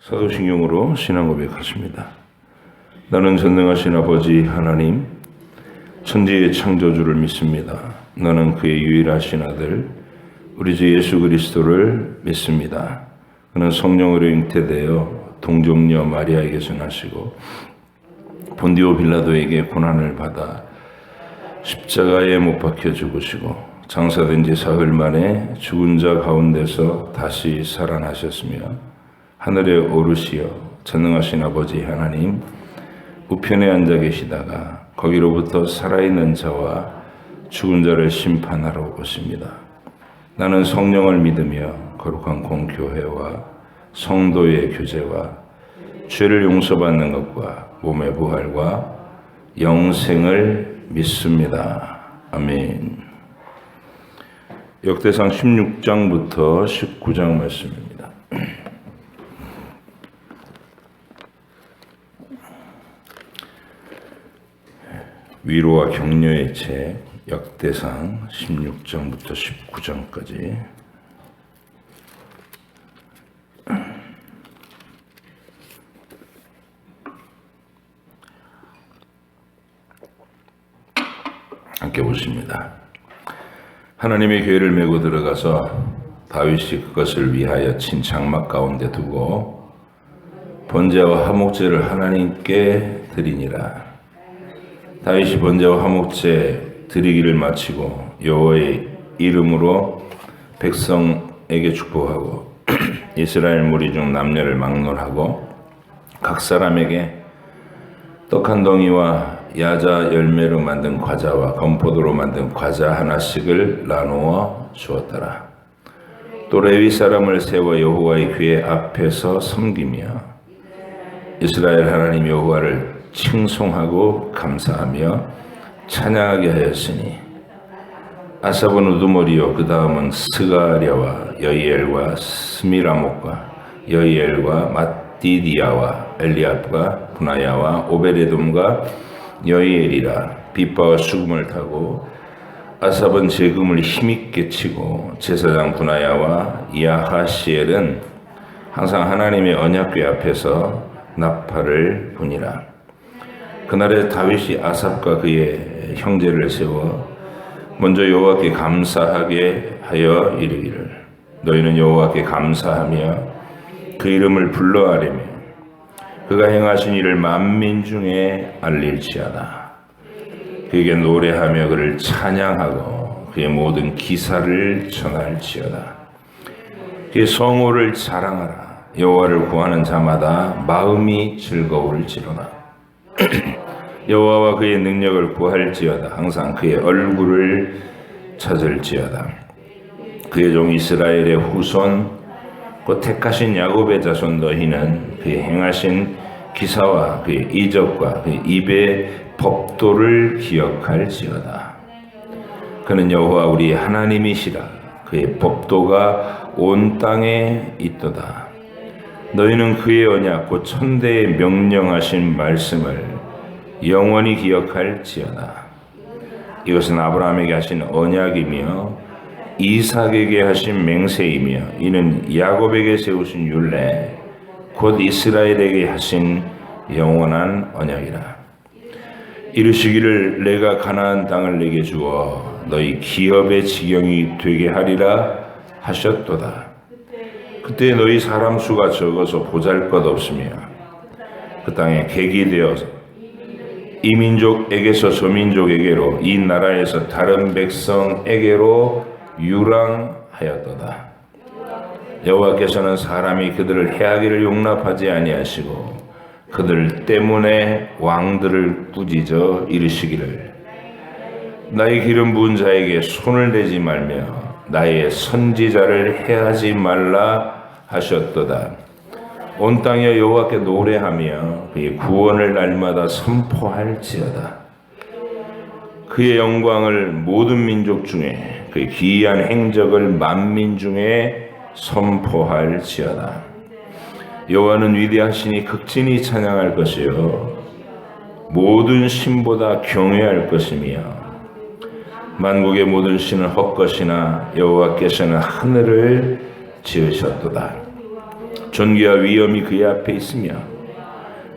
사도신경으로 신앙 고백하십니다. 나는 전능하신 아버지 하나님, 천지의 창조주를 믿습니다. 나는 그의 유일하신 아들, 우리 주 예수 그리스도를 믿습니다. 그는 성령으로 잉태되어 동정녀 마리아에게서 나시고 본디오 빌라도에게 고난을 받아 십자가에 못 박혀 죽으시고 장사된 지 사흘 만에 죽은 자 가운데서 다시 살아나셨으며 하늘에 오르시어 전능하신 아버지 하나님 우편에 앉아 계시다가 거기로부터 살아있는 자와 죽은 자를 심판하러 오십니다. 나는 성령을 믿으며 거룩한 공교회와 성도의 교제와 죄를 용서받는 것과 몸의 부활과 영생을 믿습니다. 아멘. 역대상 16장부터 19장 말씀입니다. 위로와 격려의 책 역대상 16장부터 19장까지 함께 보십니다. 하나님의 교회를 메고 들어가서 다윗이 그것을 위하여 친 장막 가운데 두고 번제와 화목제를 하나님께 드리니라. 다윗이 번제와 화목제 드리기를 마치고 여호와의 이름으로 백성에게 축복하고 이스라엘 무리 중 남녀를 막론하고 각 사람에게 떡 한 덩이와 야자 열매로 만든 과자와 건포도로 만든 과자 하나씩을 나누어 주었더라. 또 레위 사람을 세워 여호와의 궤 앞에서 섬기며 이스라엘 하나님 여호와를 칭송하고 감사하며 찬양하게 하였으니 아삽은 우두머리요 그 다음은 스가랴와 여이엘과 스미라목과 여이엘과 mat디디아와 엘리압과 분하야와 오베레돔과 여이엘이라. 빗바와 수금을 타고 아삽은 재금을 힘있게 치고 제사장 분하야와 야하시엘은 항상 하나님의 언약궤 앞에서 나팔을 부니라. 그날에 다윗이 아삽과 그의 형제를 세워 먼저 여호와께 감사하게 하여 이르기를 너희는 여호와께 감사하며 그 이름을 불러 아뢰며 그가 행하신 일을 만민 중에 알릴지어다. 그에게 노래하며 그를 찬양하고 그의 모든 기사를 전할지어다. 그의 성호를 자랑하라. 여호와를 구하는 자마다 마음이 즐거울지로다. 여호와와 그의 능력을 구할지어다. 항상 그의 얼굴을 찾을지어다. 그의 종 이스라엘의 후손 곧 택하신 야곱의 자손 너희는 그의 행하신 기사와 그의 이적과 그의 입의 법도를 기억할지어다. 그는 여호와 우리 하나님이시라. 그의 법도가 온 땅에 있도다. 너희는 그의 언약 곧 천대에 명령하신 말씀을 영원히 기억할지어다. 이것은 아브라함에게 하신 언약이며 이삭에게 하신 맹세이며 이는 야곱에게 세우신 율례 곧 이스라엘에게 하신 영원한 언약이라. 이르시기를 내가 가나안 땅을 내게 주어 너희 기업의 지경이 되게 하리라 하셨도다. 그때 너희 사람 수가 적어서 보잘것없으며 그 땅에 객이 되어서 이 민족에게서 저 민족에게로 이 나라에서 다른 백성에게로 유랑하였도다. 여호와께서는 사람이 그들을 해하기를 용납하지 아니하시고 그들 때문에 왕들을 꾸짖어 이르시기를 나의 기름 부은 자에게 손을 대지 말며 나의 선지자를 해하지 말라 하셨도다. 온 땅에 여호와께 노래하며 그의 구원을 날마다 선포할지어다. 그의 영광을 모든 민족 중에 그의 기이한 행적을 만민 중에 선포할지어다. 여호와는 위대하시니 극진히 찬양할 것이요 모든 신보다 경외할 것이며 만국의 모든 신은 헛것이나 여호와께서는 하늘을 지으셨도다. 존귀와 위엄이 그의 앞에 있으며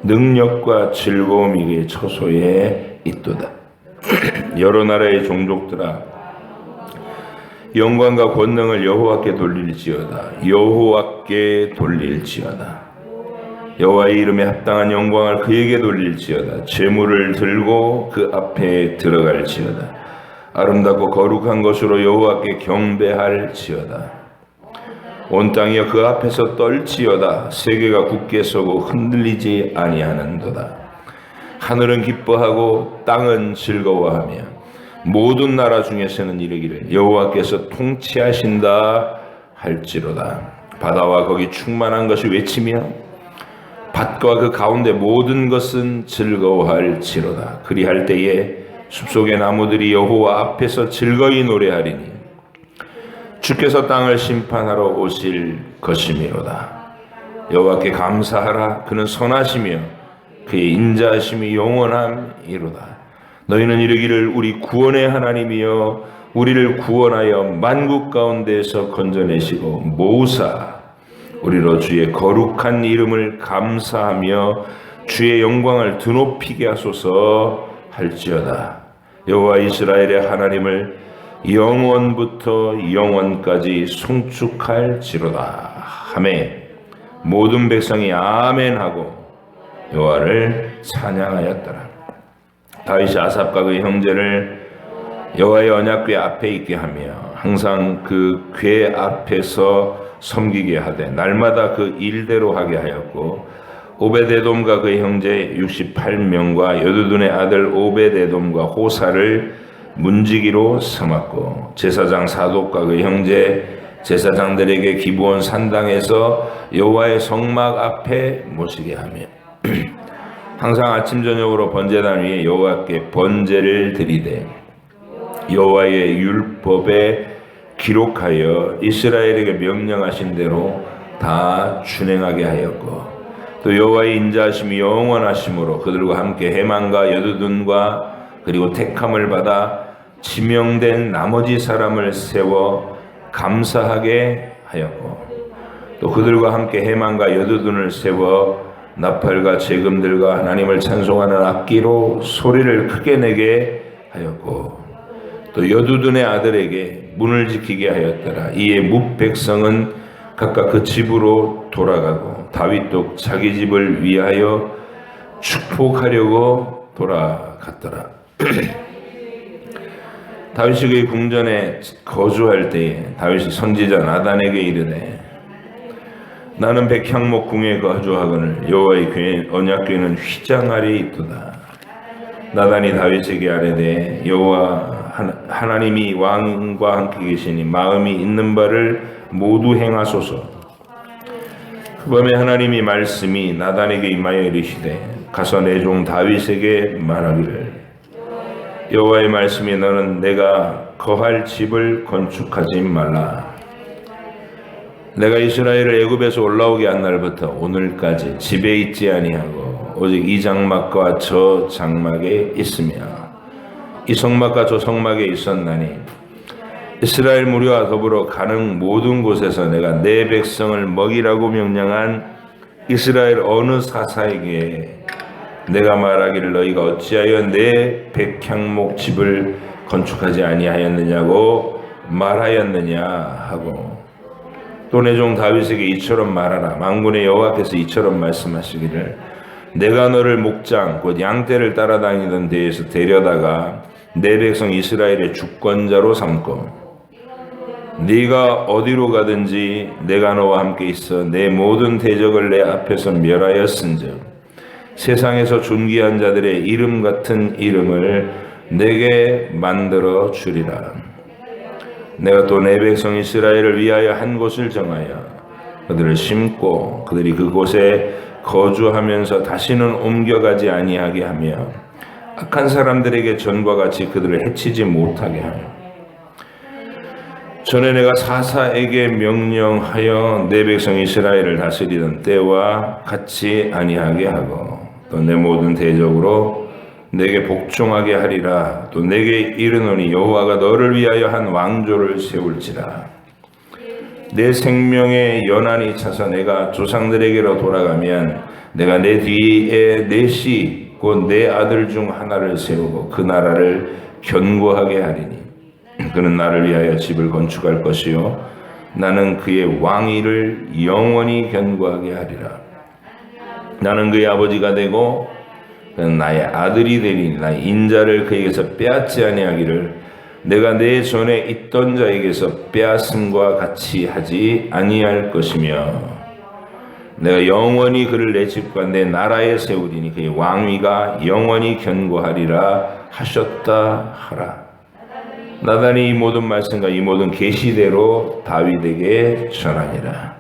능력과 즐거움이 그의 처소에 있도다. 여러 나라의 종족들아, 영광과 권능을 여호와께 돌릴지어다. 여호와께 돌릴지어다. 여호와의 이름에 합당한 영광을 그에게 돌릴지어다. 제물을 들고 그 앞에 들어갈지어다. 아름답고 거룩한 것으로 여호와께 경배할지어다. 온 땅이여 그 앞에서 떨지어다. 세계가 굳게 서고 흔들리지 아니하는도다. 하늘은 기뻐하고 땅은 즐거워하며 모든 나라 중에서는 이르기를 여호와께서 통치하신다 할지로다. 바다와 거기 충만한 것이 외치며 밭과 그 가운데 모든 것은 즐거워할지로다. 그리할 때에 숲속의 나무들이 여호와 앞에서 즐거이 노래하리니 주께서 땅을 심판하러 오실 것이미로다. 여호와께 감사하라. 그는 선하시며 그의 인자하심이 영원함이로다. 너희는 이르기를 우리 구원의 하나님이여 우리를 구원하여 만국 가운데에서 건져내시고 모으사 우리로 주의 거룩한 이름을 감사하며 주의 영광을 드높이게 하소서 할지어다. 여호와 이스라엘의 하나님을 영원부터 영원까지 송축할지로다. 하매 모든 백성이 아멘하고 여호와를 찬양하였더라. 다윗이 아삽과 그의 형제를 여호와의 언약궤 앞에 있게 하며 항상 그 궤 앞에서 섬기게 하되 날마다 그 일대로 하게 하였고 오베데돔과 그의 형제 68명과 여두둔의 아들 오베데돔과 호사를 문지기로 삼았고 제사장 사독과 그의 형제 제사장들에게 기브온 산당에서 여호와의 성막 앞에 모시게 하며 항상 아침 저녁으로 번제단 위에 여호와께 번제를 드리되 여호와의 율법에 기록하여 이스라엘에게 명령하신 대로 다 준행하게 하였고 또 여호와의 인자하심이 영원하심으로 그들과 함께 해만과 여두둔과 그리고 택함을 받아 지명된 나머지 사람을 세워 감사하게 하였고 또 그들과 함께 해만과 여두둔을 세워 나팔과 재금들과 하나님을 찬송하는 악기로 소리를 크게 내게 하였고 또 여두둔의 아들에게 문을 지키게 하였더라. 이에 뭇 백성은 각각 그 집으로 돌아가고 다윗도 자기 집을 위하여 축복하려고 돌아갔더라. 다윗이 그의 궁전에 거주할 때에 다윗이 선지자 나단에게 이르되 나는 백향목 궁에 거주하거늘 여호와의 언약궤는 휘장 아래에 있도다. 나단이 다윗에게 아뢰되 여호와 하나님이 왕과 함께 계시니 마음이 있는 바를 모두 행하소서. 그 밤에 하나님이 말씀이 나단에게 임하여 이르시되 가서 내 종 다윗에게 말하기를 여호와의 말씀이 너는 내가 거할 집을 건축하지 말라. 내가 이스라엘을 애굽에서 올라오게 한 날부터 오늘까지 집에 있지 아니하고 오직 이 장막과 저 장막에 있으며 이 성막과 저 성막에 있었나니 이스라엘 무리와 더불어 가는 모든 곳에서 내가 내 백성을 먹이라고 명령한 이스라엘 어느 사사에게 내가 말하기를 너희가 어찌하여 내 백향목 집을 건축하지 아니하였느냐고 말하였느냐 하고 또 내 종 다윗에게 이처럼 말하라. 만군의 여호와께서 이처럼 말씀하시기를 내가 너를 목장 곧 양떼를 따라다니던 데에서 데려다가 내 백성 이스라엘의 주권자로 삼고 네가 어디로 가든지 내가 너와 함께 있어 내 모든 대적을 내 앞에서 멸하였은즉 세상에서 존귀한 자들의 이름 같은 이름을 내게 만들어 주리라. 내가 또 내 백성 이스라엘을 위하여 한 곳을 정하여 그들을 심고 그들이 그곳에 거주하면서 다시는 옮겨가지 아니하게 하며 악한 사람들에게 전과 같이 그들을 해치지 못하게 하며 전에 내가 사사에게 명령하여 내 백성 이스라엘을 다스리던 때와 같이 아니하게 하고 또 내 모든 대적으로 내게 복종하게 하리라. 또 내게 이르노니 여호와가 너를 위하여 한 왕조를 세울지라. 내 생명의 연한이 차서 내가 조상들에게로 돌아가면 내가 내 뒤에 내 씨 곧 내 아들 중 하나를 세우고 그 나라를 견고하게 하리니 그는 나를 위하여 집을 건축할 것이요 나는 그의 왕위를 영원히 견고하게 하리라. 나는 그의 아버지가 되고 그는 나의 아들이 되리니 나의 인자를 그에게서 빼앗지 아니하기를 내가 내 전에 있던 자에게서 빼앗음과 같이 하지 아니할 것이며 내가 영원히 그를 내 집과 내 나라에 세우리니 그의 왕위가 영원히 견고하리라 하셨다 하라. 나단이 이 모든 말씀과 이 모든 계시대로 다윗에게 전하니라.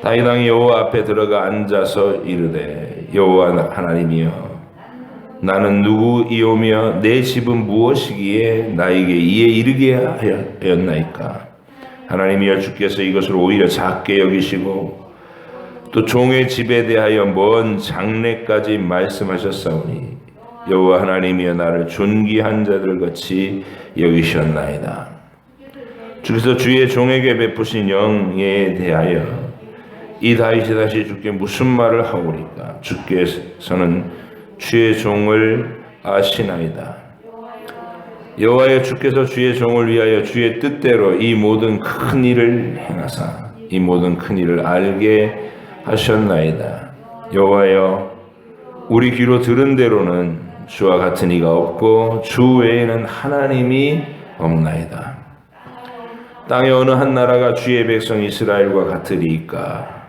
다윗 왕이 여호와 앞에 들어가 앉아서 이르되 여호와 하나님이여 나는 누구이오며 내 집은 무엇이기에 나에게 이에 이르게 하였나이까. 하나님이여 주께서 이것을 오히려 작게 여기시고 또 종의 집에 대하여 먼 장래까지 말씀하셨사오니 여호와 하나님이여 나를 존귀한 자들 같이 여기셨나이다. 주께서 주의 종에게 베푸신 영에 대하여 이 다윗이 다시 주께 무슨 말을 하오리까. 주께서는 주의 종을 아시나이다. 여호와여 주께서 주의 종을 위하여 주의 뜻대로 이 모든 큰 일을 행하사 이 모든 큰 일을 알게 하셨나이다. 여호와여 우리 귀로 들은 대로는 주와 같은 이가 없고 주 외에는 하나님이 없나이다. 땅의 어느 한 나라가 주의 백성 이스라엘과 같으리이까.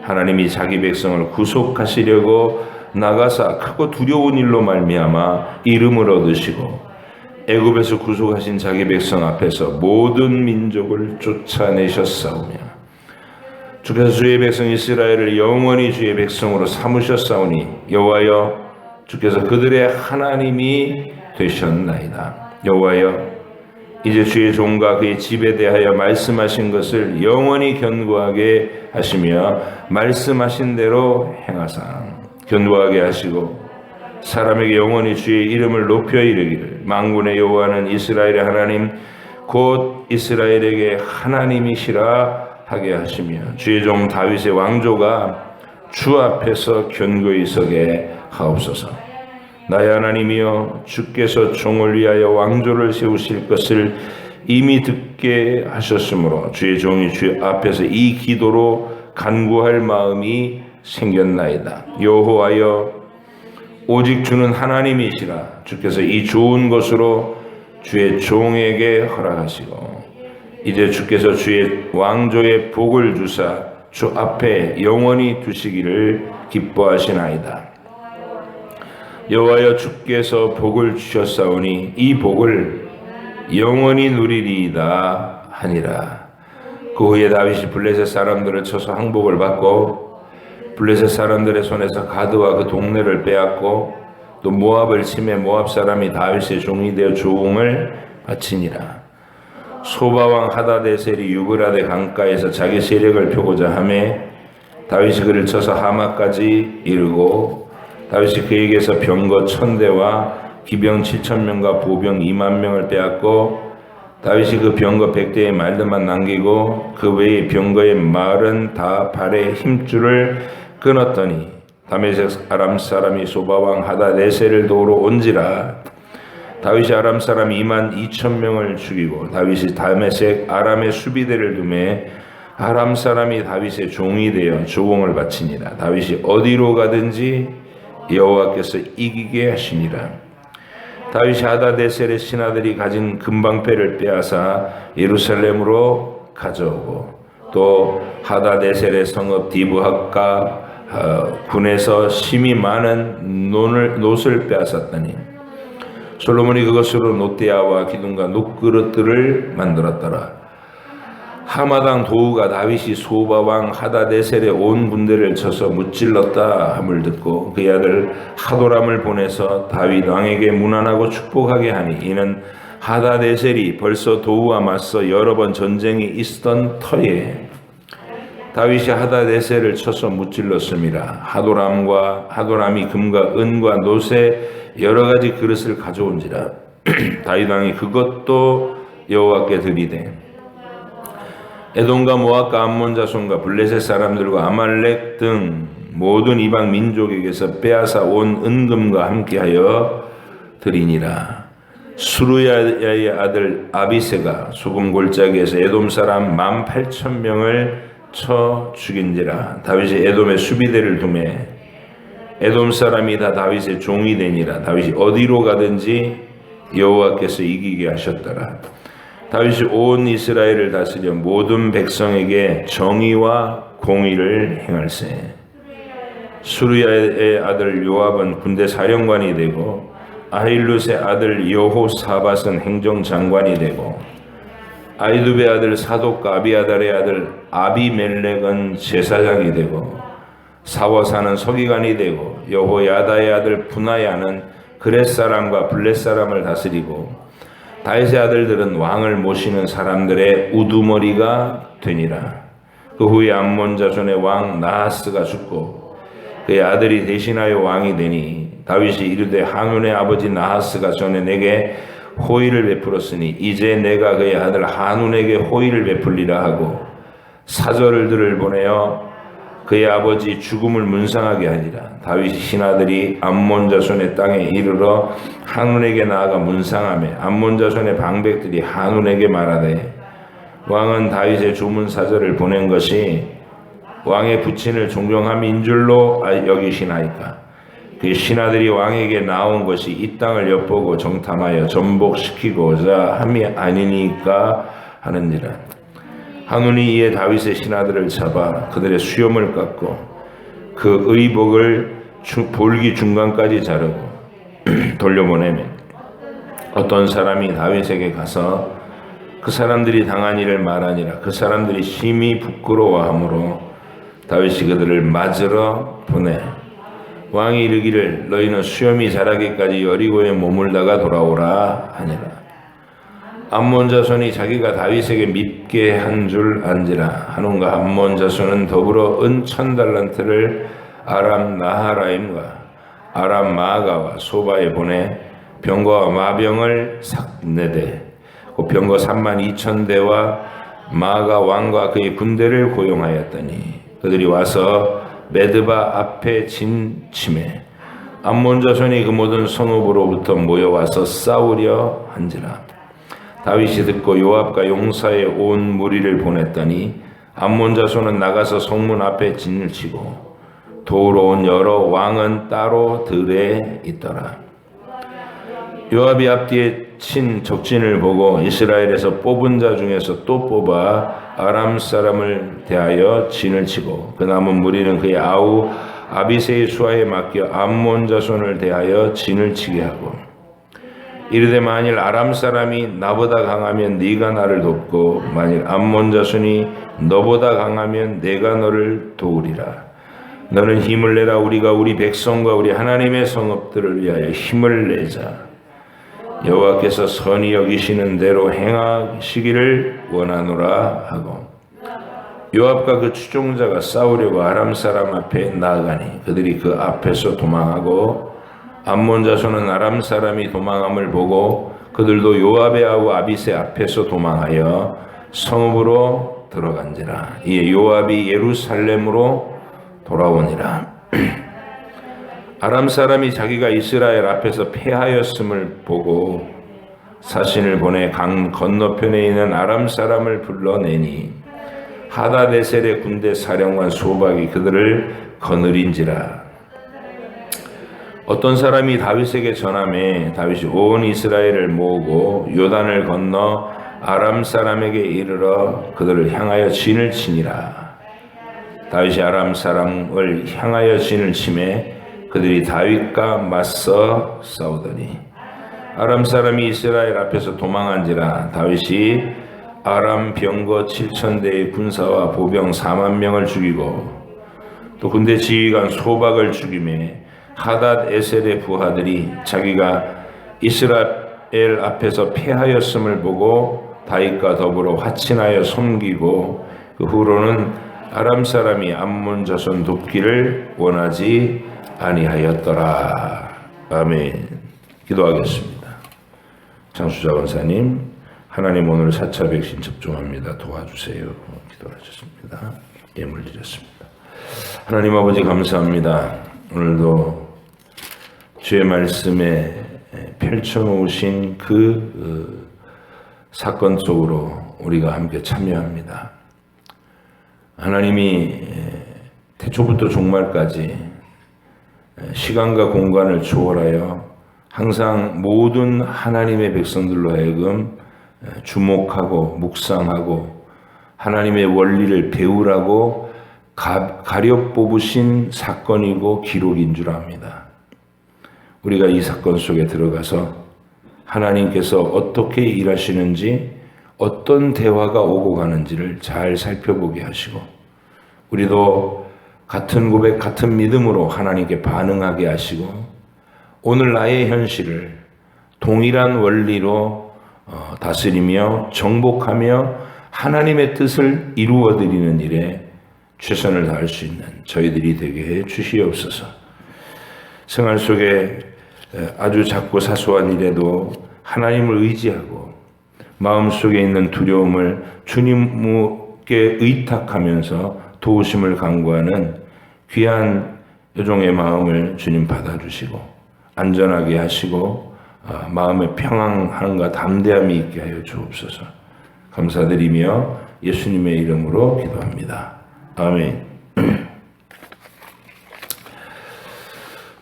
하나님이 자기 백성을 구속하시려고 나가사 크고 두려운 일로 말미암아 이름을 얻으시고 애굽에서 구속하신 자기 백성 앞에서 모든 민족을 쫓아내셨사오며 주께서 주의 백성 이스라엘을 영원히 주의 백성으로 삼으셨사오니 여호와여 주께서 그들의 하나님이 되셨나이다. 여호와여 이제 주의 종과 그의 집에 대하여 말씀하신 것을 영원히 견고하게 하시며 말씀하신 대로 행하사 견고하게 하시고 사람에게 영원히 주의 이름을 높여 이르기를 만군의 여호와는 이스라엘의 하나님 곧 이스라엘에게 하나님이시라 하게 하시며 주의 종 다윗의 왕조가 주 앞에서 견고히 서게 하옵소서. 나의 하나님이여 주께서 종을 위하여 왕조를 세우실 것을 이미 듣게 하셨으므로 주의 종이 주 앞에서 이 기도로 간구할 마음이 생겼나이다. 여호와여 오직 주는 하나님이시라. 주께서 이 좋은 것으로 주의 종에게 허락하시고 이제 주께서 주의 왕조의 복을 주사 주 앞에 영원히 두시기를 기뻐하시나이다. 여호와여 주께서 복을 주셨사오니 이 복을 영원히 누리리이다 하니라. 그 후에 다윗이 블레셋 사람들을 쳐서 항복을 받고 블레셋 사람들의 손에서 가드와 그 동네를 빼앗고 또 모압을 침해 모압 사람이 다윗의 종이 되어 조응을 바치니라. 소바왕 하다데셀이 유브라데 강가에서 자기 세력을 펴고자 하매 다윗이 그를 쳐서 하마까지 이르고 다윗이 그에게서 병거 1000대와 기병 7000명과 보병 20000명을 빼앗고 다윗이 그 병거 100대의 말들만 남기고 그 외의 병거의 말은 다 발의 힘줄을 끊었더니 다메섹 아람 사람이 소바왕 하다데셀을 도우러 온지라. 다윗이 아람 사람 22,000명을 죽이고 다윗이 다메섹 아람의 수비대를 두매 아람 사람이 다윗의 종이 되어 조공을 바치니라. 다윗이 어디로 가든지 여호와께서 이기게 하시니라. 다윗이 하다데셀의 신하들이 가진 금방패를 빼앗아 예루살렘으로 가져오고 또 하다데셀의 성읍 디브학과 군에서 심이 많은 놋을 빼앗았더니 솔로몬이 그것으로 놋대야와 기둥과 놋그릇들을 만들었더라. 하마당 도우가 다윗이 소바왕 하다데셀의 온 군대를 쳐서 무찔렀다 함을 듣고 그의 아들 하도람을 보내서 다윗 왕에게 문안하고 축복하게 하니 이는 하다데셀이 벌써 도우와 맞서 여러 번 전쟁이 있었던 터에 다윗이 하다데셀을 쳐서 무찔렀음이라. 하도람이 금과 은과 놋의 여러 가지 그릇을 가져온지라. 다윗 왕이 그것도 여호와께 드리되 에돔과 모압과 암몬 자손과 블레셋 사람들과 아말렉 등 모든 이방 민족에게서 빼앗아 온 은금과 함께하여 드리니라. 수르야의 아들 아비새가 소금 골짜기에서 에돔 사람 18,000명을 쳐 죽인지라. 다윗이 에돔의 수비대를 두매 에돔 사람이 다 다윗의 종이 되니라. 다윗이 어디로 가든지 여호와께서 이기게 하셨더라. 다윗이 온 이스라엘을 다스려 모든 백성에게 정의와 공의를 행할세. 수르야의 아들 요압은 군대 사령관이 되고 아힐룻의 아들 여호사밧은 행정장관이 되고 아이두베의 아들 사독과 아비아달의 아들 아비멜렉은 제사장이 되고 사워사는 서기관이 되고 여호야다의 아들 분하야는 그렛 사람과 블렛 사람을 다스리고 다윗의 아들들은 왕을 모시는 사람들의 우두머리가 되니라. 그 후에 암몬 자손의 왕 나하스가 죽고 그의 아들이 대신하여 왕이 되니 다윗이 이르되 한운의 아버지 나하스가 전에 내게 호의를 베풀었으니 이제 내가 그의 아들 한운에게 호의를 베풀리라 하고 사절들을 보내어 그의 아버지 죽음을 문상하게 하니라. 다윗이 신하들이 암몬 자손의 땅에 이르러 한운에게 나아가 문상하며 암몬 자손의 방백들이 한운에게 말하되 왕은 다윗의 조문 사절을 보낸 것이 왕의 부친을 존경함인 줄로 여기시나이까. 그 신하들이 왕에게 나온 것이 이 땅을 엿보고 정탐하여 전복시키고자 함이 아니니까 하는지라. 한운이 이에 다윗의 신하들을 잡아 그들의 수염을 깎고 그 의복을 볼기 중간까지 자르고 돌려보내매 어떤 사람이 다윗에게 가서 그 사람들이 당한 일을 말하니라. 그 사람들이 심히 부끄러워하므로 다윗이 그들을 맞으러 보내 왕이 이르기를 너희는 수염이 자라기까지 여리고에 머물다가 돌아오라 하니라. 암몬 자손이 자기가 다윗에게 밉게 한 줄 안지라. 한운과 암몬 자손은 더불어 은 1000달란트를 아람 나하라임과 아람 마아가와 소바에 보내 병거와 마병을 삭내되 그 병거 32,000대와 마아가 왕과 그의 군대를 고용하였더니 그들이 와서 메드바 앞에 진침해 암몬 자손이 그 모든 성읍으로부터 모여와서 싸우려 한지라. 다윗이 듣고 요압과 용사의 온 무리를 보냈더니 암몬 자손은 나가서 성문 앞에 진을 치고 도우러 온 여러 왕은 따로 들에 있더라. 요압이 앞뒤에 친 적진을 보고 이스라엘에서 뽑은 자 중에서 또 뽑아 아람 사람을 대하여 진을 치고 그 남은 무리는 그의 아우 아비새의 수하에 맡겨 암몬 자손을 대하여 진을 치게 하고 이르되 만일 아람 사람이 나보다 강하면 네가 나를 돕고 만일 암몬 자손이 너보다 강하면 내가 너를 도우리라. 너는 힘을 내라. 우리가 우리 백성과 우리 하나님의 성읍들을 위하여 힘을 내자. 여호와께서 선히 여기시는 대로 행하시기를 원하노라 하고 요압과 그 추종자가 싸우려고 아람 사람 앞에 나아가니 그들이 그 앞에서 도망하고 암몬 자손은 아람 사람이 도망함을 보고 그들도 요압의 아우 아비새 앞에서 도망하여 성읍으로 들어간지라. 이에 요압이 예루살렘으로 돌아오니라. 아람 사람이 자기가 이스라엘 앞에서 패하였음을 보고 사신을 보내 강 건너편에 있는 아람 사람을 불러내니 하다데셀의 군대 사령관 소박이 그들을 거느린지라. 어떤 사람이 다윗에게 전하매 다윗이 온 이스라엘을 모으고 요단을 건너 아람 사람에게 이르러 그들을 향하여 진을 치니라. 다윗이 아람 사람을 향하여 진을 치매 그들이 다윗과 맞서 싸우더니 아람 사람이 이스라엘 앞에서 도망한지라. 다윗이 아람 병거 7,000대의 군사와 보병 40,000명을 죽이고 또 군대 지휘관 소박을 죽이매 하닷 에셀의 부하들이 자기가 이스라엘 앞에서 패하였음을 보고 다윗과 더불어 화친하여 섬기고 그 후로는 아람 사람이 암몬 자손 돕기를 원하지 아니하였더라. 아멘. 기도하겠습니다. 장수자 권사님, 하나님 오늘 4차 백신 접종합니다. 도와주세요. 기도하셨습니다. 예물 드렸습니다. 하나님 아버지 감사합니다. 오늘도 주의 말씀에 펼쳐놓으신 그 사건 속으로 우리가 함께 참여합니다. 하나님이 태초부터 종말까지 시간과 공간을 초월하여 항상 모든 하나님의 백성들로 하여금 주목하고 묵상하고 하나님의 원리를 배우라고 가려 뽑으신 사건이고 기록인 줄 압니다. 우리가 이 사건 속에 들어가서 하나님께서 어떻게 일하시는지 어떤 대화가 오고 가는지를 잘 살펴보게 하시고 우리도 같은 고백 같은 믿음으로 하나님께 반응하게 하시고 오늘 나의 현실을 동일한 원리로 다스리며 정복하며 하나님의 뜻을 이루어드리는 일에 최선을 다할 수 있는 저희들이 되게 해 주시옵소서. 생활 속에 아주 작고 사소한 일에도 하나님을 의지하고 마음속에 있는 두려움을 주님께 의탁하면서 도우심을 간구하는 귀한 여종의 마음을 주님 받아주시고 안전하게 하시고 마음의 평안함과 담대함이 있게 하여 주옵소서. 감사드리며 예수님의 이름으로 기도합니다. 아멘.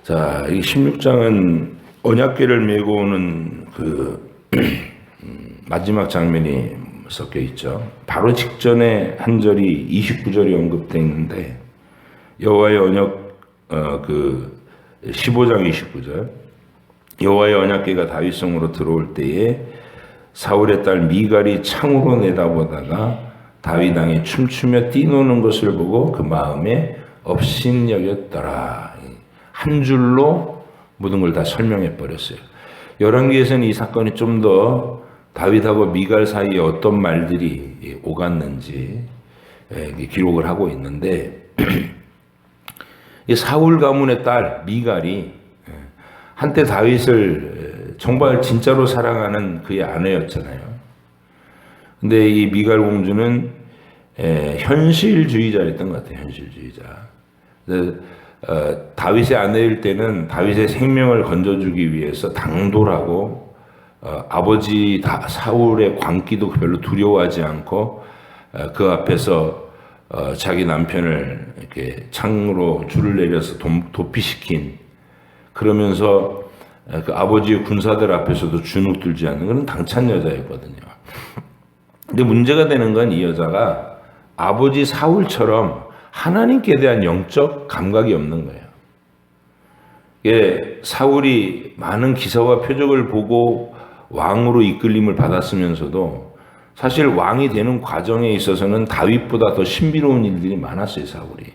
자, 이 16장은 언약궤를 메고 오는 그 마지막 장면이 섞여 있죠. 바로 직전에 한 절이 29절이 언급되어 있는데 여호와의 언약 그 15장 29절 여호와의 언약궤가 다윗성으로 들어올 때에 사울의 딸 미갈이 창으로 내다보다가 다윗 왕이 춤추며 뛰노는 것을 보고 그 마음에 업신여겼더라. 한 줄로 모든 걸 다 설명해 버렸어요. 열왕기에서는 이 사건이 좀 더 다윗하고 미갈 사이에 어떤 말들이 오갔는지 기록을 하고 있는데 사울 가문의 딸 미갈이 한때 다윗을 정말 진짜로 사랑하는 그의 아내였잖아요. 근데 이 미갈 공주는 현실주의자였던 것 같아요. 현실주의자. 다윗의 아내일 때는 다윗의 생명을 건져주기 위해서 당돌하고 아버지 사울의 광기도 별로 두려워하지 않고 그 앞에서 자기 남편을 이렇게 창으로 줄을 내려서 도피시킨 그러면서 그 아버지의 군사들 앞에서도 주눅 들지 않는 그런 당찬 여자였거든요. 근데 문제가 되는 건 이 여자가 아버지 사울처럼 하나님께 대한 영적 감각이 없는 거예요. 사울이 많은 기사와 표적을 보고 왕으로 이끌림을 받았으면서도 사실 왕이 되는 과정에 있어서는 다윗보다 더 신비로운 일들이 많았어요, 사울이.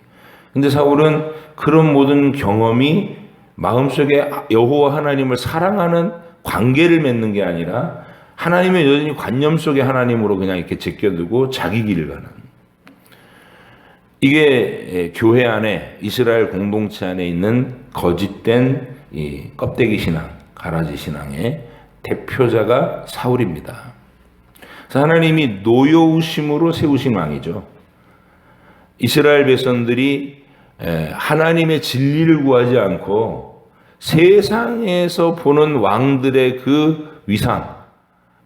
근데 사울은 그런 모든 경험이 마음속에 여호와 하나님을 사랑하는 관계를 맺는 게 아니라 하나님의 여전히 관념 속에 하나님으로 그냥 이렇게 제껴두고 자기 길을 가는. 이게 교회 안에 이스라엘 공동체 안에 있는 거짓된 이 껍데기 신앙, 가라지 신앙의 대표자가 사울입니다. 그래서 하나님이 노여우심으로 세우신 왕이죠. 이스라엘 백성들이 하나님의 진리를 구하지 않고 세상에서 보는 왕들의 그 위상,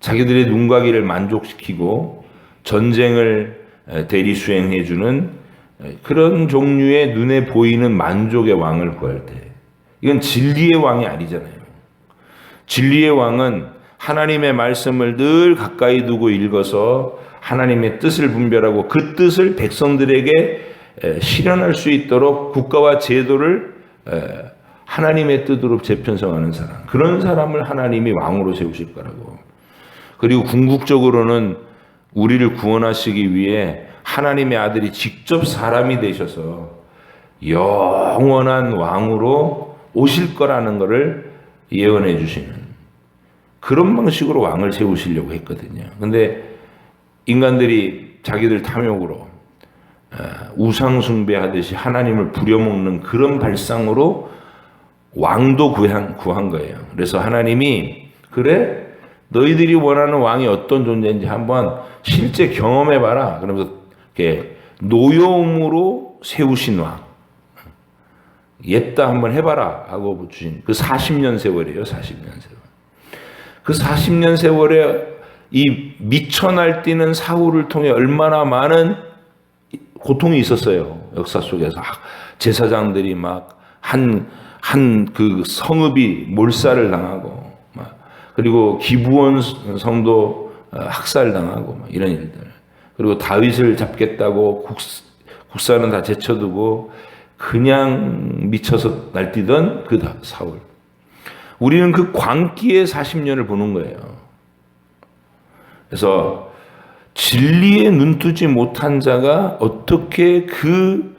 자기들의 눈과 귀를 만족시키고 전쟁을 대리 수행해주는 그런 종류의 눈에 보이는 만족의 왕을 구할 때 이건 진리의 왕이 아니잖아요. 진리의 왕은 하나님의 말씀을 늘 가까이 두고 읽어서 하나님의 뜻을 분별하고 그 뜻을 백성들에게 실현할 수 있도록 국가와 제도를 하나님의 뜻으로 재편성하는 사람, 그런 사람을 하나님이 왕으로 세우실 거라고. 그리고 궁극적으로는 우리를 구원하시기 위해 하나님의 아들이 직접 사람이 되셔서 영원한 왕으로 오실 거라는 것을 예언해 주시는 그런 방식으로 왕을 세우시려고 했거든요. 근데 인간들이 자기들 탐욕으로 우상 숭배하듯이 하나님을 부려먹는 그런 발상으로 왕도 구한 거예요. 그래서 하나님이 그래 너희들이 원하는 왕이 어떤 존재인지 한번 실제 경험해봐라. 그러면서 이렇게 노여움으로 세우신 왕. 옛다 한번 해봐라 하고 주신 그 40년 세월이에요. 40년 세월. 그 40년 세월에 이 미쳐 날뛰는 사울을 통해 얼마나 많은 고통이 있었어요. 역사 속에서 제사장들이 막 한 그 성읍이 몰살을 당하고 막 그리고 기브온 성도 학살당하고 막 이런 일들. 그리고 다윗을 잡겠다고 국사는 다 제쳐두고 그냥 미쳐서 날뛰던 그 사울. 우리는 그 광기의 40년을 보는 거예요. 그래서 진리에 눈뜨지 못한 자가 어떻게 그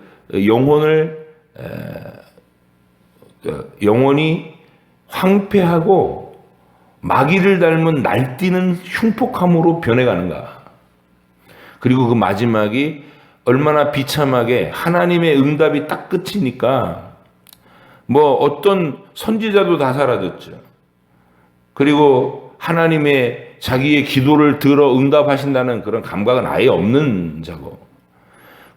영혼이 황폐하고 마귀를 닮은 날뛰는 흉폭함으로 변해가는가. 그리고 그 마지막이 얼마나 비참하게 하나님의 응답이 딱 끝이니까 뭐 어떤 선지자도 다 사라졌죠. 그리고 하나님의 자기의 기도를 들어 응답하신다는 그런 감각은 아예 없는 자고.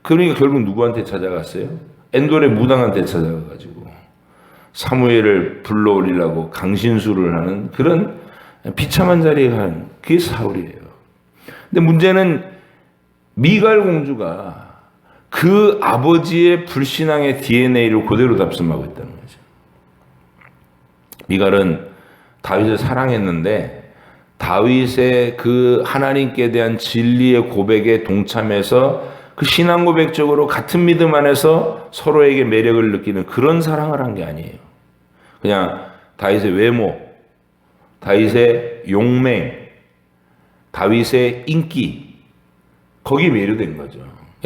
그러니까 결국 누구한테 찾아갔어요? 엔돌의 무당한테 찾아가가지고 사무엘을 불러올리려고 강신수를 하는 그런 비참한 자리에 간 그게 사울이에요. 근데 문제는 미갈 공주가 그 아버지의 불신앙의 DNA를 그대로 답습하고 있다는 거죠. 미갈은 다윗을 사랑했는데 다윗의 그 하나님께 대한 진리의 고백에 동참해서 그 신앙 고백적으로 같은 믿음 안에서 서로에게 매력을 느끼는 그런 사랑을 한 게 아니에요. 그냥 다윗의 외모, 다윗의 용맹, 다윗의 인기, 거기에 매료된 거죠.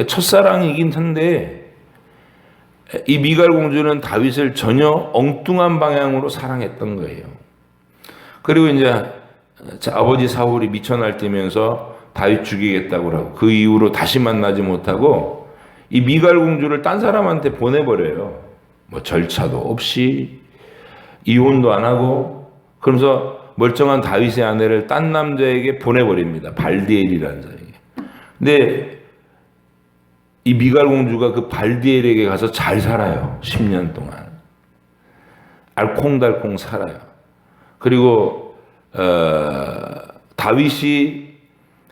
첫사랑이긴 한데 이 미갈 공주는 다윗을 전혀 엉뚱한 방향으로 사랑했던 거예요. 그리고 이제 아버지 사울이 미쳐 날뛰면서 다윗 죽이겠다고 하고 그 이후로 다시 만나지 못하고 이 미갈 공주를 딴 사람한테 보내버려요. 뭐 절차도 없이 이혼도 안 하고 그러면서 멀쩡한 다윗의 아내를 딴 남자에게 보내버립니다. 발디엘이라는 자에게. 근데 이 미갈 공주가 그 발디엘에게 가서 잘 살아요. 10년 동안. 알콩달콩 살아요. 그리고 다윗이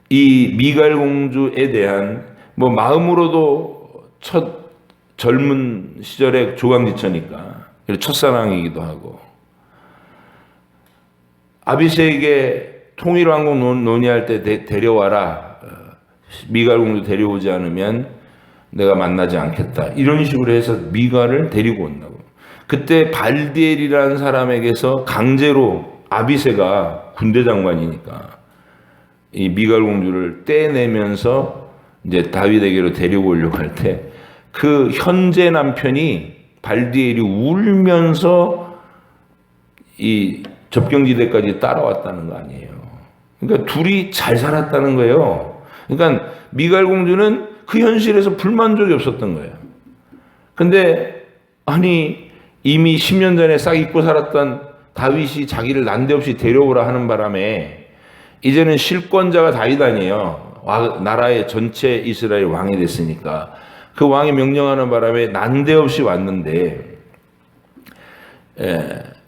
이 미갈 공주에 대한 뭐 마음으로도 첫 젊은 시절에 조강지처니까 첫사랑이기도 하고 아비새에게 통일왕국 논의할 때 데려와라. 미갈 공주 데려오지 않으면 내가 만나지 않겠다. 이런 식으로 해서 미갈을 데리고 온다고. 그때 발디엘이라는 사람에게서 강제로 아비새가 군대 장관이니까 이 미갈 공주를 떼내면서 이제 다윗에게로 데리고 오려고 할 때 그 현재 남편이 발디엘이 울면서 이 접경지대까지 따라왔다는 거 아니에요. 그러니까 둘이 잘 살았다는 거예요. 그러니까 미갈 공주는 그 현실에서 불만족이 없었던 거예요. 근데 아니 이미 10년 전에 싹 잊고 살았던 다윗이 자기를 난데없이 데려오라 하는 바람에 이제는 실권자가 다윗 아니에요. 나라의 전체 이스라엘 왕이 됐으니까 그 왕이 명령하는 바람에 난데없이 왔는데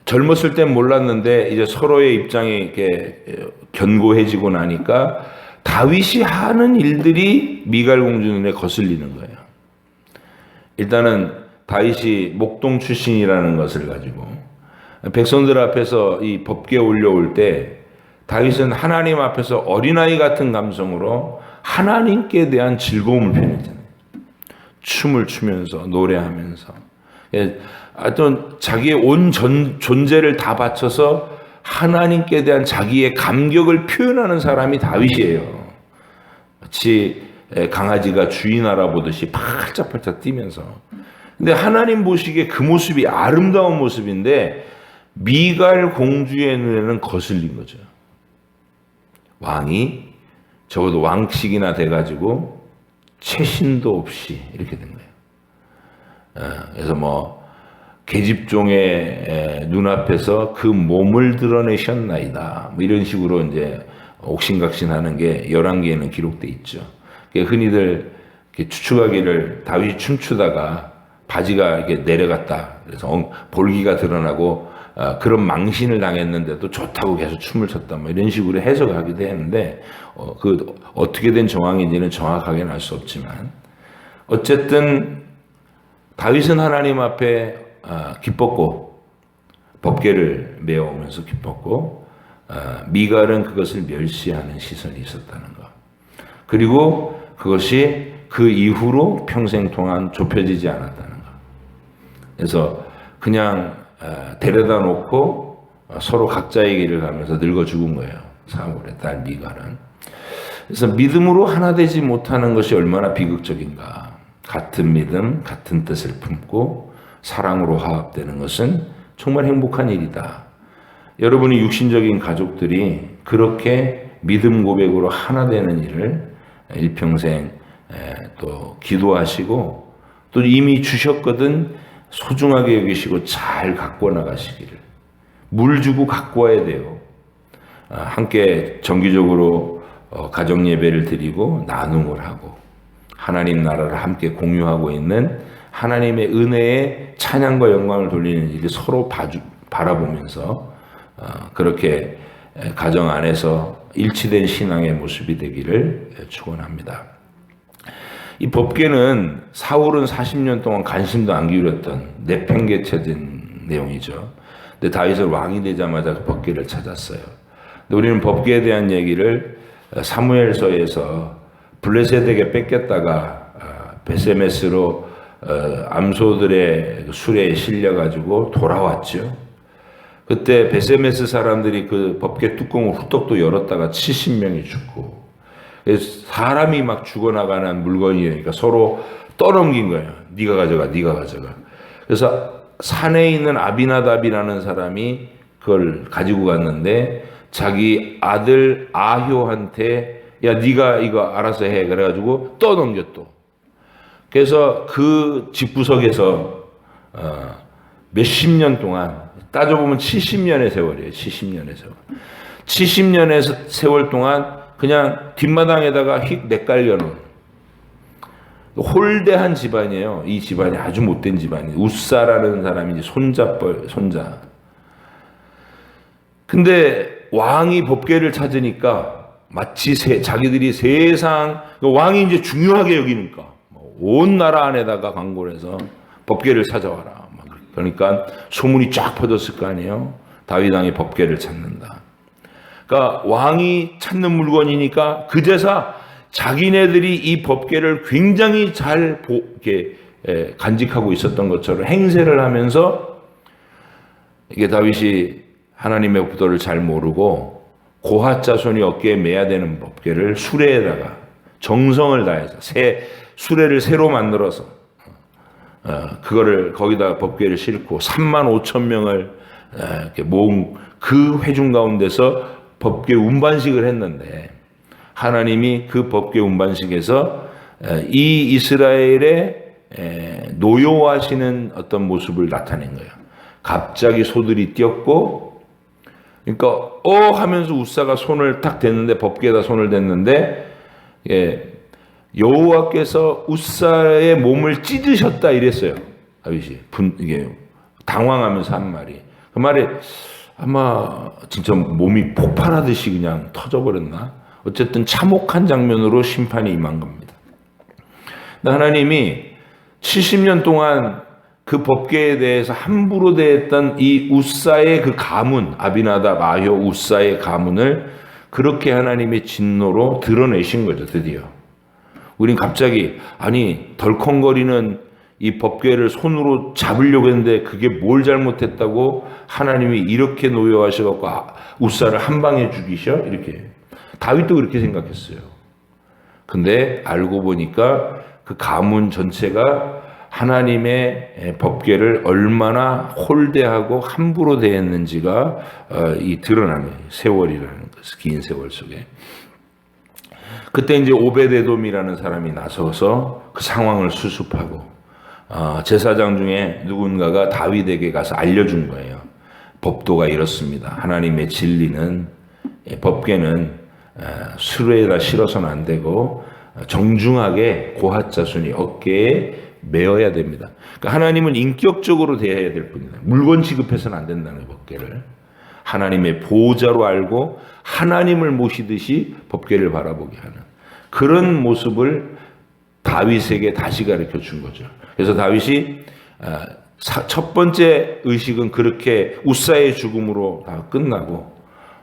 젊었을 땐 몰랐는데 이제 서로의 입장이 이렇게 견고해지고 나니까 다윗이 하는 일들이 미갈 공주 눈에 거슬리는 거예요. 일단은 다윗이 목동 출신이라는 것을 가지고 백성들 앞에서 이 법궤 올려올 때 다윗은 하나님 앞에서 어린아이 같은 감성으로 하나님께 대한 즐거움을 표현했잖아요. 춤을 추면서 노래하면서 하여튼 자기의 온 존재를 다 바쳐서 하나님께 대한 자기의 감격을 표현하는 사람이 다윗이에요. 마치 강아지가 주인 알아보듯이 팔짝팔짝 뛰면서. 근데 하나님 보시기에 그 모습이 아름다운 모습인데 미갈 공주의 눈에는 거슬린 거죠. 왕이 적어도 왕식이나 돼가지고 채신도 없이 이렇게 된 거예요. 그래서 뭐 계집종의 눈앞에서 그 몸을 드러내셨나이다. 뭐 이런 식으로 이제 옥신각신하는 게 열왕기에는 기록돼 있죠. 흔히들 추측하기를 다윗이 춤추다가 바지가 이렇게 내려갔다. 그래서 볼기가 드러나고 그런 망신을 당했는데도 좋다고 계속 춤을 췄다. 뭐 이런 식으로 해석하기도 했는데 그 어떻게 된 정황인지는 정확하게는 알 수 없지만 어쨌든 다윗은 하나님 앞에 기뻤고 법궤를 메어오면서 기뻤고 미갈은 그것을 멸시하는 시선이 있었다는 것. 그리고 그것이 그 이후로 평생 동안 좁혀지지 않았다는 것. 그래서 그냥 데려다 놓고 서로 각자의 길을 가면서 늙어 죽은 거예요. 사울의 딸 미갈은. 그래서 믿음으로 하나 되지 못하는 것이 얼마나 비극적인가. 같은 믿음, 같은 뜻을 품고 사랑으로 화합되는 것은 정말 행복한 일이다. 여러분이 육신적인 가족들이 그렇게 믿음 고백으로 하나 되는 일을 일평생 또 기도하시고 또 이미 주셨거든 소중하게 여기시고 잘 갖고 나가시기를. 물 주고 갖고 와야 돼요. 함께 정기적으로 가정 예배를 드리고 나눔을 하고 하나님 나라를 함께 공유하고 있는 하나님의 은혜에 찬양과 영광을 돌리는 일이 서로 바라보면서 그렇게 가정 안에서 일치된 신앙의 모습이 되기를 축원합니다. 이 법궤는 사울은 40년 동안 관심도 안 기울였던 내팽개쳐진 내용이죠. 근데 다윗은 왕이 되자마자 그 법궤를 찾았어요. 근데 우리는 법궤에 대한 얘기를 사무엘서에서 블레셋에게 뺏겼다가 베세메스로 암소들의 수레에 실려가지고 돌아왔죠. 그때 베세메스 사람들이 그 법궤 뚜껑을 후떡 또 열었다가 70명이 죽고 사람이 막 죽어나가는 물건이니까 서로 떠넘긴 거예요. 네가 가져가, 네가 가져가. 그래서 산에 있는 아비나답이라는 사람이 그걸 가지고 갔는데 자기 아들 아효한테 야 네가 이거 알아서 해 그래가지고 떠넘겨 또. 그래서 그 집구석에서 몇십 년 동안 따져보면 70년의 세월이에요. 70년의 세월. 70년의 세월 동안 그냥 뒷마당에다가 휙 내깔려놓은 홀대한 집안이에요. 이 집안이 아주 못된 집안이에요. 웃사라는 사람이 손자. 근데 왕이 법궤를 찾으니까 마치 자기들이 세상 왕이 이제 중요하게 여기니까 온 나라 안에다가 광고를 해서 법궤를 찾아와라. 그러니까 소문이 쫙 퍼졌을 거 아니에요. 다윗 왕이 법궤를 찾는다. 그러니까 왕이 찾는 물건이니까 그제서 자기네들이 이 법궤를 굉장히 잘 간직하고 있었던 것처럼 행세를 하면서 이게 다윗이 하나님의 법도를 잘 모르고 고핫 자손이 어깨에 매야 되는 법궤를 수레에다가 정성을 다해서 수레를 새로 만들어서 그거를 거기다 법궤를 싣고 35,000명을 이렇게 모은 그 회중 가운데서 법궤 운반식을 했는데 하나님이 그 법궤 운반식에서 이 이스라엘의 노여워하시는 어떤 모습을 나타낸 거예요. 갑자기 소들이 뛰었고 그러니까 하면서 웃사가 손을 딱 댔는데 법궤에다 손을 댔는데 여호와께서 웃사의 몸을 찢으셨다 이랬어요. 다윗이 이게 당황하면서 한 말이 그 말이 아마 진짜 몸이 폭발하듯이 그냥 터져버렸나? 어쨌든 참혹한 장면으로 심판이 임한 겁니다. 하나님이 70년 동안 그 법궤에 대해서 함부로 대했던 이 웃사의 그 가문, 아비나답, 아효, 웃사의 가문을 그렇게 하나님의 진노로 드러내신 거죠, 드디어. 우린 갑자기 덜컹거리는 이 법궤를 손으로 잡으려고 했는데 그게 뭘 잘못했다고 하나님이 이렇게 노여하셔갖고 웃사를 한 방에 죽이셔? 이렇게. 다윗도 그렇게 생각했어요. 근데 알고 보니까 그 가문 전체가 하나님의 법궤를 얼마나 홀대하고 함부로 대했는지가 드러나는 세월이라는 것을, 긴 세월 속에. 그때 이제 오베데돔이라는 사람이 나서서 그 상황을 수습하고 제사장 중에 누군가가 다윗에게 가서 알려준 거예요. 법도가 이렇습니다. 하나님의 진리는 법궤는 수레에다 실어서는 안 되고 정중하게 고핫 자손이 어깨에 메어야 됩니다. 그러니까 하나님은 인격적으로 대해야 될 뿐이다. 물건 취급해서는 안 된다는 거예요, 법궤를. 하나님의 보호자로 알고 하나님을 모시듯이 법궤를 바라보게 하는 그런 모습을 다윗에게 다시 가르쳐 준 거죠. 그래서 다윗이 첫 번째 의식은 그렇게 우사의 죽음으로 다 끝나고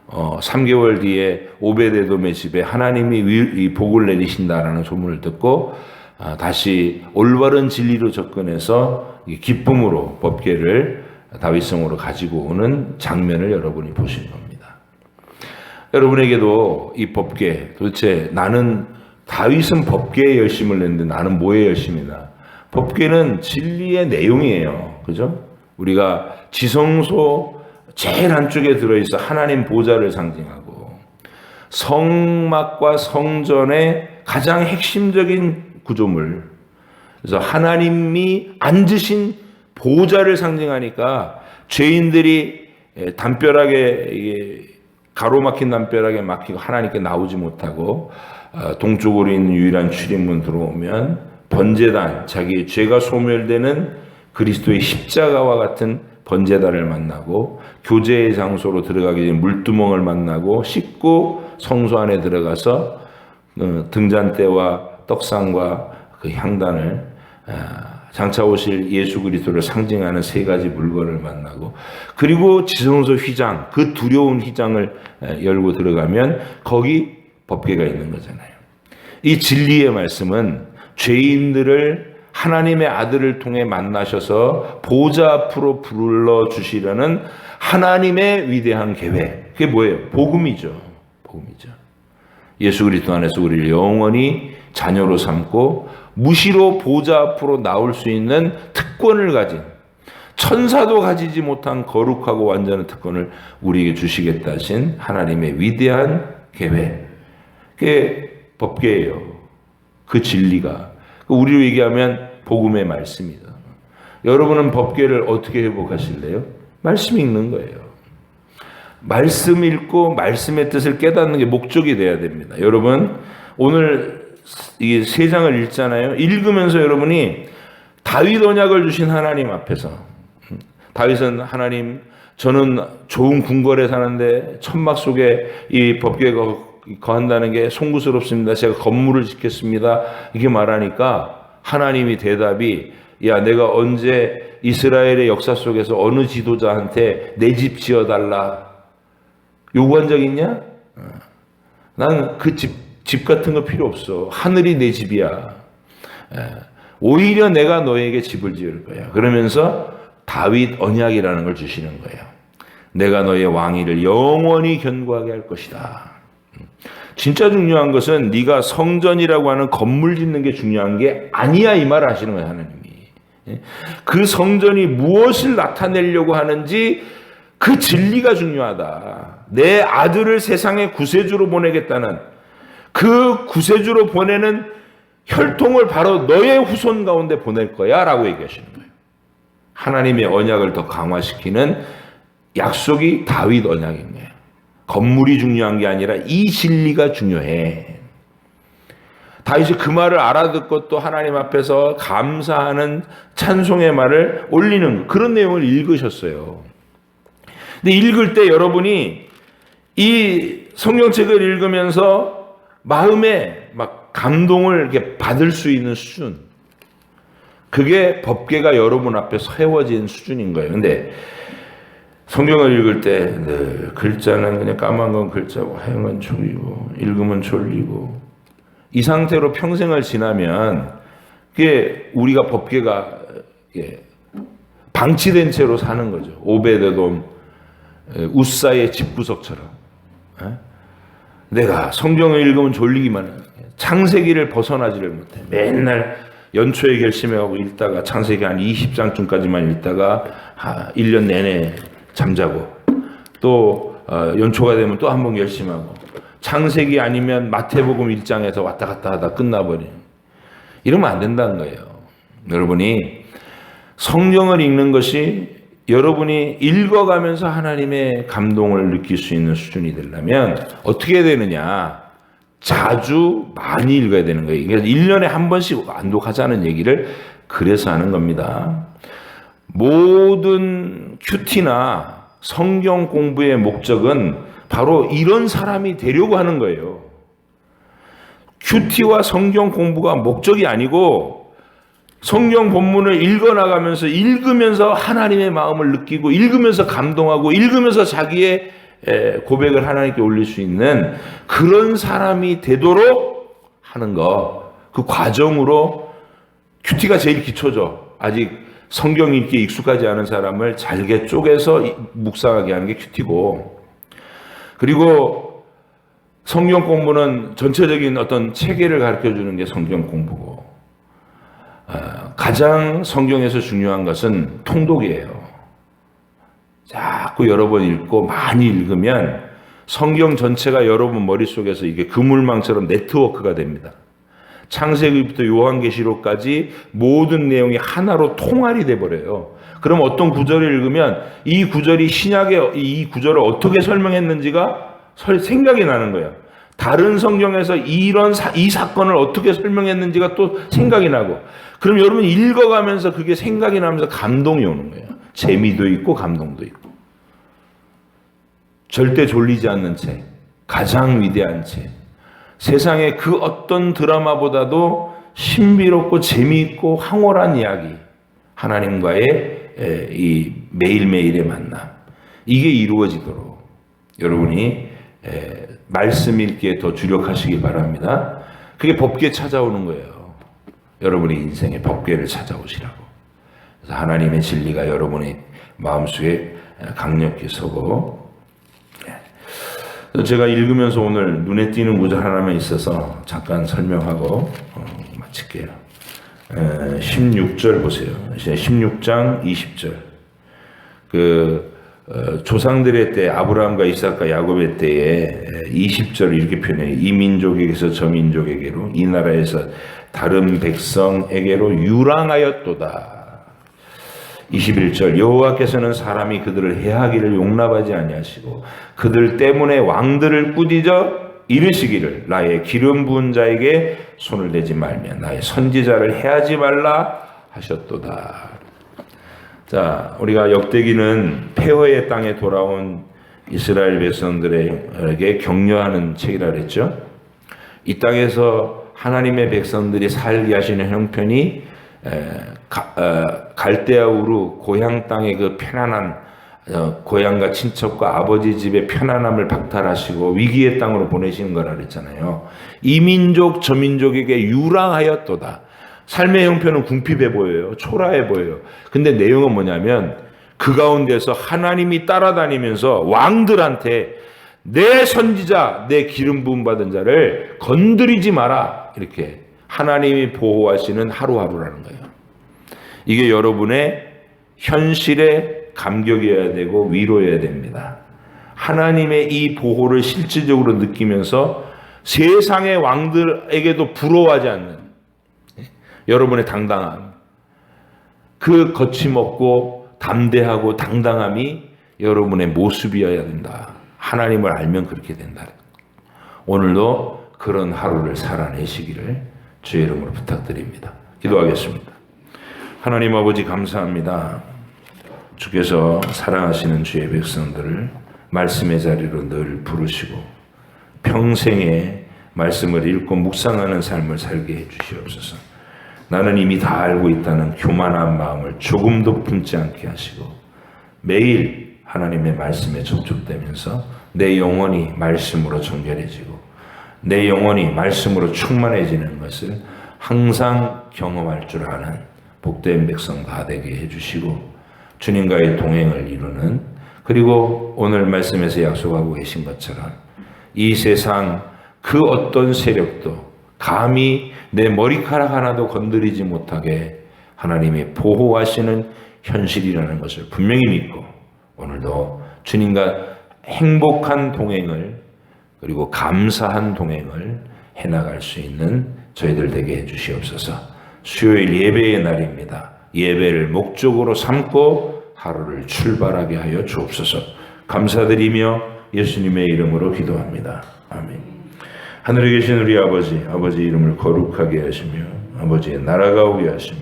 3개월 뒤에 오베데돔의 집에 하나님이 복을 내리신다라는 소문을 듣고 다시 올바른 진리로 접근해서 기쁨으로 법궤를 다윗성으로 가지고 오는 장면을 여러분이 보신 겁니다. 여러분에게도 이 법궤, 도대체 나는 다윗은 법궤에 열심을 냈는데 나는 뭐에 열심이나? 법궤는 진리의 내용이에요. 그죠? 우리가 지성소 제일 한쪽에 들어있어 하나님 보좌를 상징하고 성막과 성전의 가장 핵심적인 구조물. 그래서 하나님이 앉으신 보좌를 상징하니까 죄인들이 담벼락에 가로막힌 담벼락에 막히고 하나님께 나오지 못하고 동쪽으로 있는 유일한 출입문 들어오면 번제단, 자기의 죄가 소멸되는 그리스도의 십자가와 같은 번제단을 만나고 교제의 장소로 들어가기 전에 물두멍을 만나고 씻고 성소 안에 들어가서 등잔대와 떡상과 그 향단을 장차 오실 예수 그리스도를 상징하는 세 가지 물건을 만나고 그리고 지성소 휘장, 그 두려운 휘장을 열고 들어가면 거기 법궤가 있는 거잖아요. 이 진리의 말씀은 죄인들을 하나님의 아들을 통해 만나셔서 보좌 앞으로 불러주시려는 하나님의 위대한 계획. 그게 뭐예요? 복음이죠. 복음이죠. 예수 그리스도 안에서 우리를 영원히 자녀로 삼고 무시로 보좌 앞으로 나올 수 있는 특권을 가진 천사도 가지지 못한 거룩하고 완전한 특권을 우리에게 주시겠다 하신 하나님의 위대한 계획. 그게 법궤예요. 그 진리가. 우리로 얘기하면 복음의 말씀이다. 여러분은 법궤를 어떻게 회복하실래요? 말씀 읽는 거예요. 말씀 읽고 말씀의 뜻을 깨닫는 게 목적이 돼야 됩니다. 여러분 오늘 이 세 장을 읽잖아요. 읽으면서 여러분이 다윗 언약을 주신 하나님 앞에서 다윗은 하나님 저는 좋은 궁궐에 사는데 천막 속에 이 법궤가 거한다는 게 송구스럽습니다. 제가 건물을 짓겠습니다. 이렇게 말하니까 하나님이 대답이 야 내가 언제 이스라엘의 역사 속에서 어느 지도자한테 내 집 지어달라 요구한 적 있냐? 난 그 집 같은 거 필요 없어. 하늘이 내 집이야. 오히려 내가 너에게 집을 지을 거야. 그러면서 다윗 언약이라는 걸 주시는 거예요. 내가 너의 왕위를 영원히 견고하게 할 것이다. 진짜 중요한 것은 네가 성전이라고 하는 건물 짓는 게 중요한 게 아니야 이 말을 하시는 거예요. 하나님이. 그 성전이 무엇을 나타내려고 하는지 그 진리가 중요하다. 내 아들을 세상의 구세주로 보내겠다는 그 구세주로 보내는 혈통을 바로 너의 후손 가운데 보낼 거야 라고 얘기하시는 거예요. 하나님의 언약을 더 강화시키는 약속이 다윗 언약인 거예요. 건물이 중요한 게 아니라 이 진리가 중요해. 다윗이 그 말을 알아듣고 또 하나님 앞에서 감사하는 찬송의 말을 올리는 그런 내용을 읽으셨어요. 근데 읽을 때 여러분이 이 성경책을 읽으면서 마음에 막 감동을 이렇게 받을 수 있는 수준. 그게 법궤가 여러분 앞에 세워진 수준인 거예요. 근데 성경을 읽을 때 늘 글자는 그냥 까만 건 글자고 하얀 건 종이고 읽으면 졸리고 이 상태로 평생을 지나면 그게 우리가 법궤가 방치된 채로 사는 거죠. 오베데돔 우사의 집구석처럼. 내가 성경을 읽으면 졸리기만 해. 창세기를 벗어나지를 못해. 맨날 연초에 결심해가고 읽다가 창세기 한 20장쯤까지만 읽다가 1년 내내 잠자고 또 연초가 되면 또 한 번 결심하고 창세기 아니면 마태복음 1장에서 왔다 갔다 하다 끝나버리는 이러면 안 된다는 거예요. 여러분이 성경을 읽는 것이 여러분이 읽어가면서 하나님의 감동을 느낄 수 있는 수준이 되려면 어떻게 해야 되느냐? 자주 많이 읽어야 되는 거예요. 그래서 1년에 한 번씩 완독하자는 얘기를 그래서 하는 겁니다. 모든 큐티나 성경 공부의 목적은 바로 이런 사람이 되려고 하는 거예요. 큐티와 성경 공부가 목적이 아니고 성경 본문을 읽어나가면서 읽으면서 하나님의 마음을 느끼고 읽으면서 감동하고 읽으면서 자기의 고백을 하나님께 올릴 수 있는 그런 사람이 되도록 하는 거. 그 과정으로 큐티가 제일 기초죠. 아직 성경 읽기에 익숙하지 않은 사람을 잘게 쪼개서 묵상하게 하는 게 큐티고, 그리고 성경 공부는 전체적인 어떤 체계를 가르쳐 주는 게 성경 공부고, 가장 성경에서 중요한 것은 통독이에요. 자꾸 여러 번 읽고 많이 읽으면 성경 전체가 여러분 머릿속에서 이게 그물망처럼 네트워크가 됩니다. 창세기부터 요한계시록까지 모든 내용이 하나로 통합이 돼버려요. 그럼 어떤 구절을 읽으면 이 구절이 신약의 이 구절을 어떻게 설명했는지가 생각이 나는 거예요. 다른 성경에서 이 사건을 어떻게 설명했는지가 또 생각이 나고, 그럼 여러분 읽어가면서 그게 생각이 나면서 감동이 오는 거예요. 재미도 있고 감동도 있고. 절대 졸리지 않는 책, 가장 위대한 책, 세상의 그 어떤 드라마보다도 신비롭고 재미있고 황홀한 이야기, 하나님과의 이 매일매일의 만남, 이게 이루어지도록 여러분이 말씀 읽기에 더 주력하시기 바랍니다. 그게 법궤 찾아오는 거예요. 여러분의 인생에 법궤를 찾아오시라고. 그래서 하나님의 진리가 여러분의 마음속에 강력히 서고, 제가 읽으면서 오늘 눈에 띄는 구절 하나만 있어서 잠깐 설명하고 마칠게요. 16절 보세요. 16장 20절. 조상들의 때, 아브라함과 이삭과 야곱의 때에 20절 이렇게 표현해요. 이 민족에게서 저 민족에게로, 이 나라에서 다른 백성에게로 유랑하였도다. 21절, 여호와께서는 사람이 그들을 해하기를 용납하지 아니하시고 그들 때문에 왕들을 꾸짖어 이르시기를 나의 기름 부은 자에게 손을 대지 말며 나의 선지자를 해하지 말라 하셨도다. 자, 우리가 역대기는 폐허의 땅에 돌아온 이스라엘 백성들에게 격려하는 책이라 그랬죠. 이 땅에서 하나님의 백성들이 살게 하시는 형편이 갈대아 우르 고향 땅의 그 편안한 고향과 친척과 아버지 집의 편안함을 박탈하시고 위기의 땅으로 보내시는 거라 그랬잖아요. 이 민족 저 민족에게 유랑하였도다. 삶의 형편은 궁핍해 보여요. 초라해 보여요. 근데 내용은 뭐냐면 그 가운데서 하나님이 따라다니면서 왕들한테 내 선지자, 내 기름 부음 받은 자를 건드리지 마라, 이렇게 하나님이 보호하시는 하루하루라는 거예요. 이게 여러분의 현실의 감격이어야 되고 위로여야 됩니다. 하나님의 이 보호를 실질적으로 느끼면서 세상의 왕들에게도 부러워하지 않는 여러분의 당당함, 그 거침없고 담대하고 당당함이 여러분의 모습이어야 된다. 하나님을 알면 그렇게 된다. 오늘도 그런 하루를 살아내시기를 주의 이름으로 부탁드립니다. 기도하겠습니다. 하나님 아버지 감사합니다. 주께서 사랑하시는 주의 백성들을 말씀의 자리로 늘 부르시고 평생에 말씀을 읽고 묵상하는 삶을 살게 해주시옵소서. 나는 이미 다 알고 있다는 교만한 마음을 조금도 품지 않게 하시고 매일 하나님의 말씀에 접촉되면서 내 영혼이 말씀으로 정결해지고 내 영혼이 말씀으로 충만해지는 것을 항상 경험할 줄 아는 복된 백성 다 되게 해주시고 주님과의 동행을 이루는, 그리고 오늘 말씀에서 약속하고 계신 것처럼 이 세상 그 어떤 세력도 감히 내 머리카락 하나도 건드리지 못하게 하나님이 보호하시는 현실이라는 것을 분명히 믿고 오늘도 주님과 행복한 동행을, 그리고 감사한 동행을 해나갈 수 있는 저희들 되게 해주시옵소서. 수요일 예배의 날입니다. 예배를 목적으로 삼고 하루를 출발하게 하여 주옵소서. 감사드리며 예수님의 이름으로 기도합니다. 아멘. 하늘에 계신 우리 아버지, 아버지 이름을 거룩하게 하시며 아버지의 나라가 오게 하시며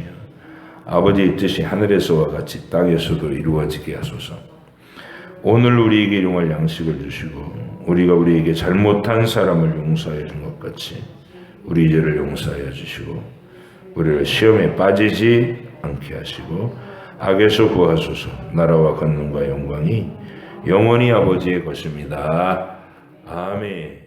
아버지의 뜻이 하늘에서와 같이 땅에서도 이루어지게 하소서. 오늘 우리에게 일용할 양식을 주시고 우리가 우리에게 잘못한 사람을 용서하여 준 것 같이 우리 죄를 용서하여 주시고 우리를 시험에 빠지지 않게 하시고 악에서 구하소서. 나라와 권능과 영광이 영원히 아버지의 것입니다. 아멘.